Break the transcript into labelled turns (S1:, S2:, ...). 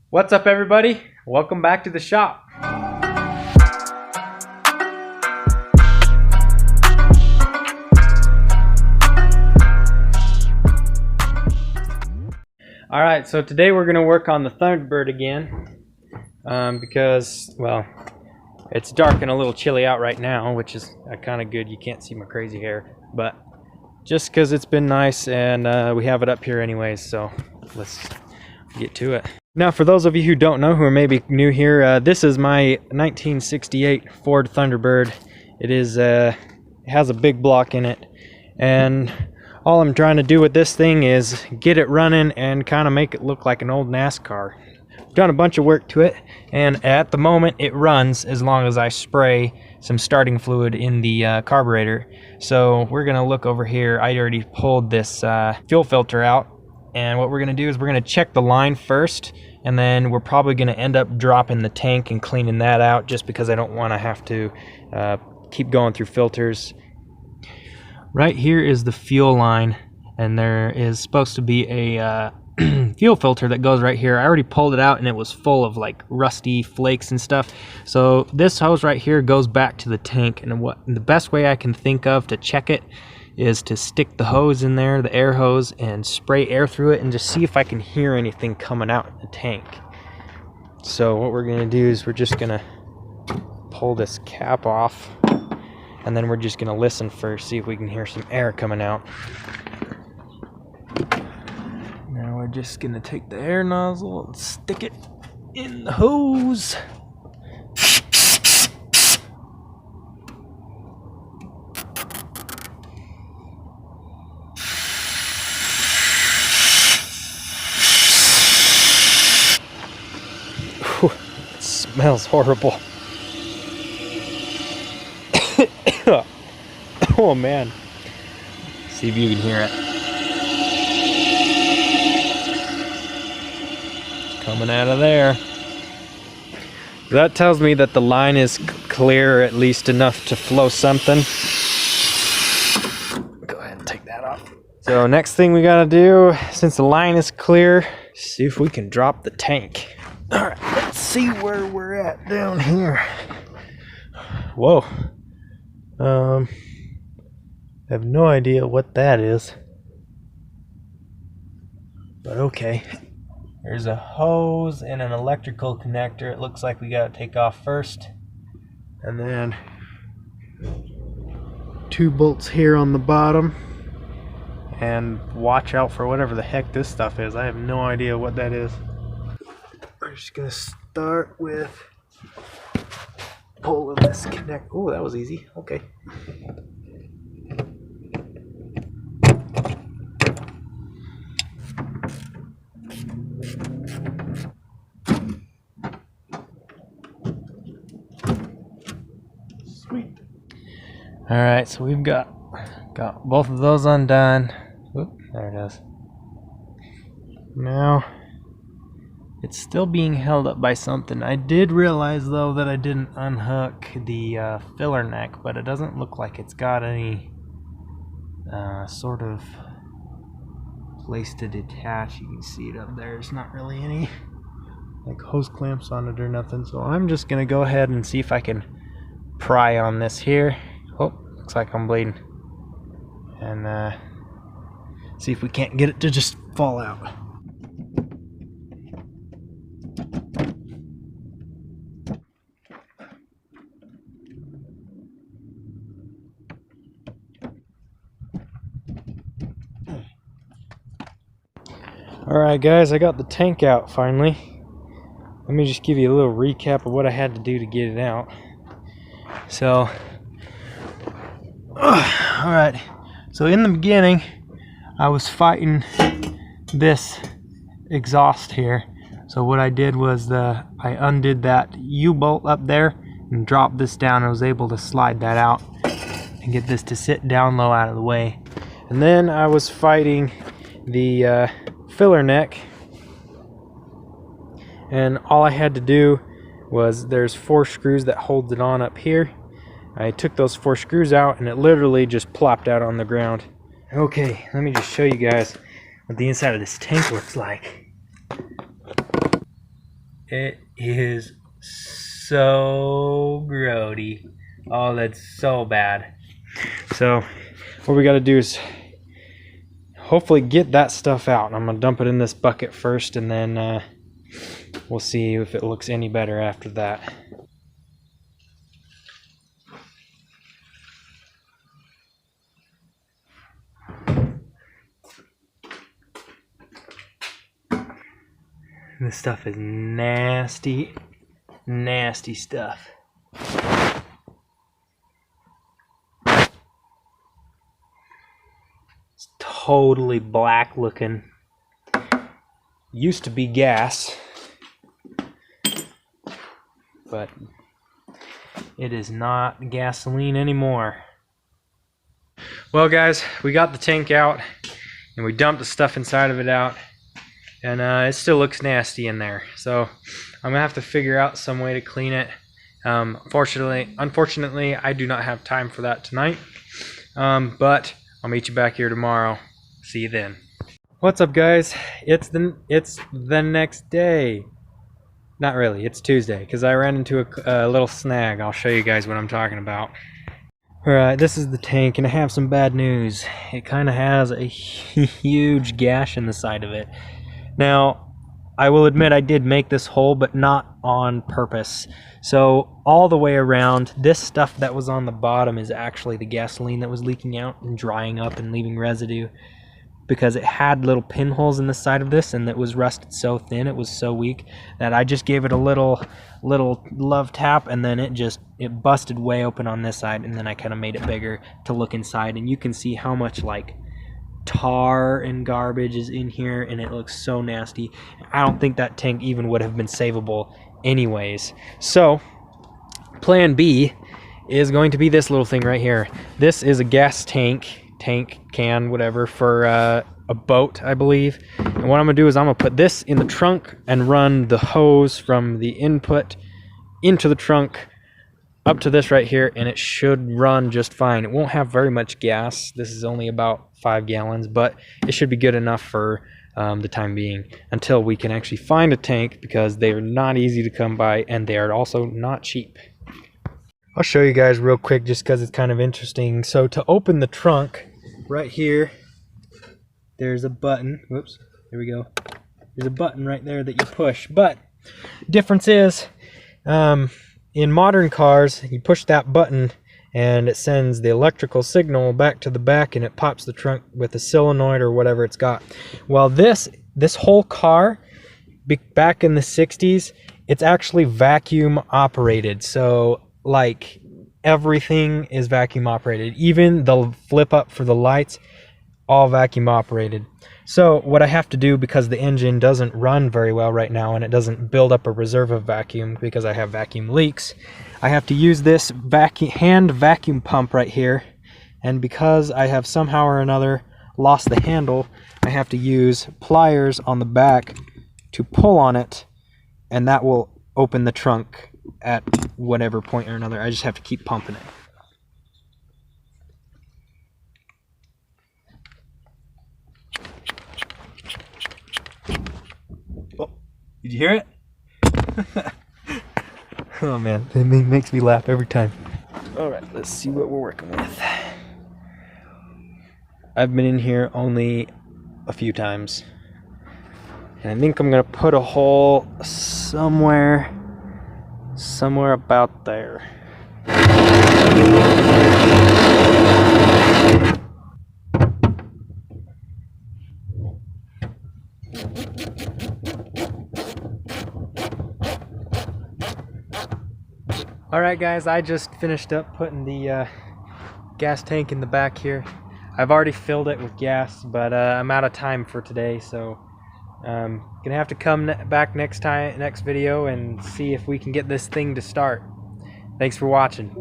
S1: What's up, everybody? Welcome back to the shop. Alright, so today we're going to work on the Thunderbird again because, well, it's dark and a little chilly out right now, which is kind of good. You can't see my crazy hair, but just because it's been nice and we have it up here anyways, so let's get to it. Now, for those of you who don't know, who are maybe new here, this is my 1968 Ford Thunderbird. It is it has a big block in it, and all I'm trying to do with this thing is get it running and kind of make it look like an old NASCAR. I've done a bunch of work to it, and at the moment it runs as long as I spray some starting fluid in the carburetor. So we're gonna look over here. I already pulled this fuel filter out, and what we're gonna do is we're gonna check the line first, and then we're probably gonna end up dropping the tank and cleaning that out, just because I don't want to have to keep going through filters. Right here is the fuel line, and there is supposed to be a fuel filter that goes right here. I already pulled it out and it was full of like rusty flakes and stuff. So this hose right here goes back to the tank, and the best way I can think of to check it is to stick the hose in there, the air hose, and spray air through it and just see if I can hear anything coming out in the tank. So what we're gonna do is we're just gonna pull this cap off, and then we're just gonna listen first, see if we can hear some air coming out. Now we're just gonna take the air nozzle and stick it in the hose. Whew, it smells horrible. Oh man. See if you can hear it. It's coming out of there. That tells me that the line is clear, at least enough to flow something. Go ahead and take that off. So next thing we gotta do, since the line is clear, see if we can drop the tank. Alright, let's see where we're at down here. Whoa. I have no idea what that is, but okay. There's a hose and an electrical connector. It looks like we gotta take off first, and then 2 bolts here on the bottom, and watch out for whatever the heck this stuff is. I have no idea what that is. We're just gonna start with pulling this connect. Oh, that was easy. Okay. Sweet. All right, so we've got both of those undone. Oop, there it is. Now it's still being held up by something. I did realize though that I didn't unhook the filler neck, but it doesn't look like it's got any sort of place to detach. You can see it up there. There's not really any like hose clamps on it or nothing, so I'm just gonna go ahead and see if I can pry on this here. Oh, looks like I'm bleeding. And see if we can't get it to just fall out. Alright guys, I got the tank out finally. Let me just give you a little recap of what I had to do to get it out. So, alright, so in the beginning I was fighting this exhaust here. So what I did was I undid that U-bolt up there and dropped this down. I was able to slide that out and get this to sit down low out of the way. And then I was fighting the filler neck, and all I had to do was, there's 4 screws that holds it on up here. I took those 4 screws out and it literally just plopped out on the ground. Okay, let me just show you guys what the inside of this tank looks like. It is so grody. Oh, that's so bad. So what we got to do is hopefully get that stuff out. I'm gonna dump it in this bucket first, and then we'll see if it looks any better after that. This stuff is nasty, nasty stuff. It's totally black looking. Used to be gas, but it is not gasoline anymore. Well guys, we got the tank out and we dumped the stuff inside of it out, and it still looks nasty in there, so I'm gonna have to figure out some way to clean it. Unfortunately I do not have time for that tonight, but I'll meet you back here tomorrow. See you then. What's up guys? It's the next day. Not really, it's Tuesday, because I ran into a little snag. I'll show you guys what I'm talking about. Alright, this is the tank, and I have some bad news. It kind of has a huge gash in the side of it. Now, I will admit I did make this hole, but not on purpose. So, all the way around, this stuff that was on the bottom is actually the gasoline that was leaking out and drying up and leaving residue, because it had little pinholes in the side of this, and it was rusted so thin, it was so weak, that I just gave it a little love tap, and then it busted way open on this side, and then I kind of made it bigger to look inside, and you can see how much like tar and garbage is in here, and it looks so nasty. I don't think that tank even would have been savable anyways. So plan B is going to be this little thing right here. This is a gas tank can, whatever, for a boat, I believe. And what I'm gonna do is I'm gonna put this in the trunk and run the hose from the input into the trunk up to this right here, and it should run just fine. It won't have very much gas. This is only about 5 gallons, but it should be good enough for the time being, until we can actually find a tank, because they are not easy to come by, and they are also not cheap. I'll show you guys real quick just because it's kind of interesting. So to open the trunk, right here, there's a button. Whoops, there we go. There's a button right there that you push. But difference is, in modern cars, you push that button and it sends the electrical signal back to the back, and it pops the trunk with a solenoid or whatever it's got. Well, this whole car, back in the 60s, it's actually vacuum operated. So like everything is vacuum operated, even the flip up for the lights, all vacuum operated. So what I have to do, because the engine doesn't run very well right now and it doesn't build up a reserve of vacuum because I have vacuum leaks, I have to use this hand vacuum pump right here, and because I have somehow or another lost the handle, I have to use pliers on the back to pull on it, and that will open the trunk at whatever point or another. I just have to keep pumping it. Oh, did you hear it? Oh man, it makes me laugh every time. Alright, let's see what we're working with. I've been in here only a few times, and I think I'm gonna put a hole somewhere about there. Alright guys, I just finished up putting the gas tank in the back here. I've already filled it with gas, but I'm out of time for today, so gonna have to come back next video and see if we can get this thing to start. Thanks for watching.